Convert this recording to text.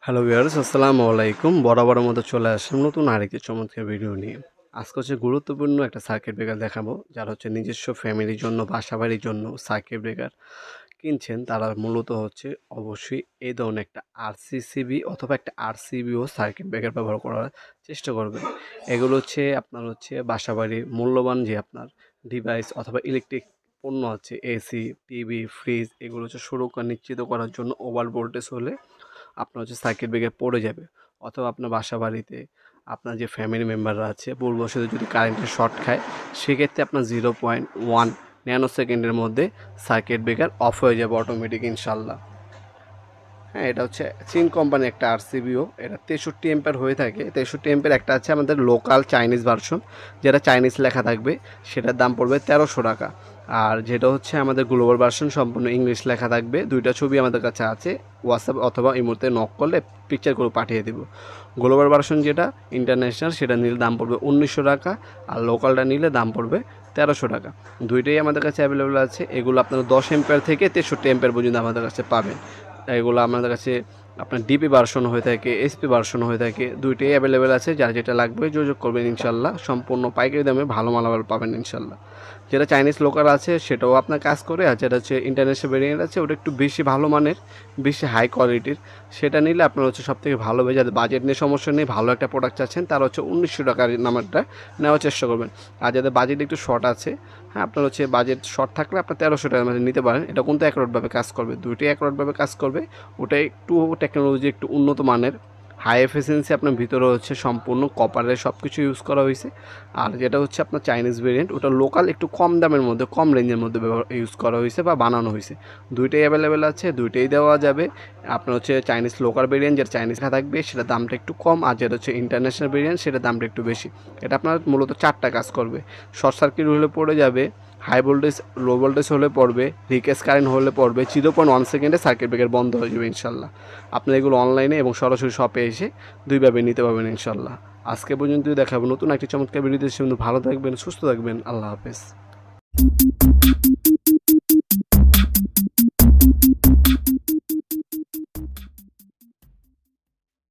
Hello viewers, আসসালামু আলাইকুম। বরাবরের মতো চলে আসলাম নতুন আরেকটি চমৎকার ভিডিও নিয়ে। আজকে হচ্ছে গুরুত্বপূর্ণ একটা সার্কিট ব্রেকার দেখাবো, যারা হচ্ছে নিজস্ব ফ্যামিলির জন্য, বাসাবাড়ির জন্য সার্কিট ব্রেকার কিনছেন। তারা মূলত হচ্ছে অবশ্যই এই ধরনের একটা আরসিসিবি অথবা একটা আরসিবিও সার্কিট ব্রেকার ব্যবহার করার চেষ্টা করবেন। এগুলো হচ্ছে আপনার হচ্ছে বাসাবাড়ির মূল্যবান যে আপনার ডিভাইস অথবা ইলেকট্রিক পণ্য আছে, এসি, টিভি, ফ্রিজ, এগুলো হচ্ছে সুরক্ষা নিশ্চিত করার জন্য ওভার ভোল্টেজ হলে আপনার হচ্ছে সার্কিট ব্রেকার পড়ে যাবে, অথবা আপনার বাসা বাড়িতে আপনার যে ফ্যামিলি মেম্বাররা আছে ভুলবশত যদি কারেন্টের শর্ট খায়, সেক্ষেত্রে আপনার 0.1 ন্যানো সেকেন্ডের মধ্যে সার্কিট ব্রেকার অফ হয়ে যাবে অটোমেটিক ইনশাল্লাহ। হ্যাঁ, এটা হচ্ছে চীন কোম্পানির একটা আরসিবিও। এটা 63 এম্পিয়ার হয়ে থাকে। 63 এম্পিয়ার একটা আছে আমাদের লোকাল চাইনিজ ভার্সন, যেটা চাইনিজ লেখা থাকবে, সেটার দাম পড়বে 1300 টাকা। আর যেটা হচ্ছে আমাদের গ্লোবাল ভার্সন, সম্পূর্ণ ইংলিশ লেখা থাকবে। দুইটা ছবি আমাদের কাছে আছে, হোয়াটসঅ্যাপ অথবা এই মুহূর্তে নক করলে পিকচার করে পাঠিয়ে দেব। গ্লোবাল ভার্সন যেটা ইন্টারন্যাশনাল, সেটা নিলে দাম পড়বে 1900 টাকা, আর লোকালটা নিলে দাম পড়বে 1300 টাকা। দুইটাই আমাদের কাছে অ্যাভেলেবেল আছে। এগুলো আপনারা 10 এম্পিয়ার থেকে 63 এম্পিয়ার পর্যন্ত আমাদের কাছে পাবেন। এগুলো আমাদের কাছে আপনার ডিপি ভার্সন হয়ে থাকে, এসপি ভার্সন হয়ে থাকে, দুইটাই অ্যাভেলেবেল আছে। যার যেটা লাগবে যোগাযোগ করবেন ইনশাল্লাহ। সম্পূর্ণ পাইকারি দামে ভালো মালামাল পাবেন ইনশাল্লাহ। যেটা চাইনিজ লোকাল আছে সেটাও আপনার কাজ করে, আর যেটা হচ্ছে ইন্টারন্যাশনাল ভেরিয়েন্ট আছে ওটা একটু বেশি ভালো মানের, বেশি হাই কোয়ালিটির। সেটা নিলে আপনার হচ্ছে সবথেকে ভালো হবে। যাদের বাজেট নিয়ে সমস্যা নেই, ভালো একটা প্রোডাক্ট চাচ্ছেন, তারা হচ্ছে 1900 টাকার নাম্বারটা নেওয়ার চেষ্টা করবেন। আর যাদের বাজেট একটু শর্ট আছে, হ্যাঁ, আপনার হচ্ছে বাজেট শর্ট থাকলে আপনার 1300 টাকার মধ্যে নিতে পারেন। এটা কিন্তু অ্যাকুরেটভাবে কাজ করবে, দুইটাই অ্যাকুরেটভাবে কাজ করবে। ওটা একটু টেকনোলজি একটু উন্নত মানের, হাই এফিসিয়েন্সি, আপনার ভিতরে হচ্ছে সম্পূর্ণ কপারের সব কিছু ইউজ করা হয়েছে। আর যেটা হচ্ছে আপনার চাইনিজ ভেরিয়েন্ট, ওটা লোকাল একটু কম দামের মধ্যে, কম রেঞ্জের মধ্যে ইউজ করা হয়েছে বা বানানো হয়েছে। দুইটাই অ্যাভেলেবেল আছে, দুইটাই দেওয়া যাবে। আপনার হচ্ছে চাইনিজ লোকাল ভেরিয়েন্ট, যেটা চাইনিজ থাকবে সেটা দামটা একটু কম, আর যেটা হচ্ছে ইন্টারন্যাশনাল ভেরিয়েন্ট সেটা দামটা একটু বেশি। এটা আপনার মূলত 4টা কাজ করবে। শর্ট সার্কিট হলে পড়ে যাবে, হাই ভোল্টেজ লো ভোল্টেজ হলে পড়বে, রিকেস কারেন্ট হলে পড়বে, 0.1 সেকেন্ডে সার্কিট ব্রেকার বন্ধ হয়ে যাবে ইনশাল্লাহ। আপনারা এগুলো অনলাইনে এবং সরাসরি শপে এসে দুইভাবে নিতে পারবেন ইনশাল্লাহ। আজকে পর্যন্ত দেখাবো নতুন একটি চমৎকার ভিডিওতে। ভালো থাকবেন, সুস্থ থাকবেন। আল্লাহ হাফেজ।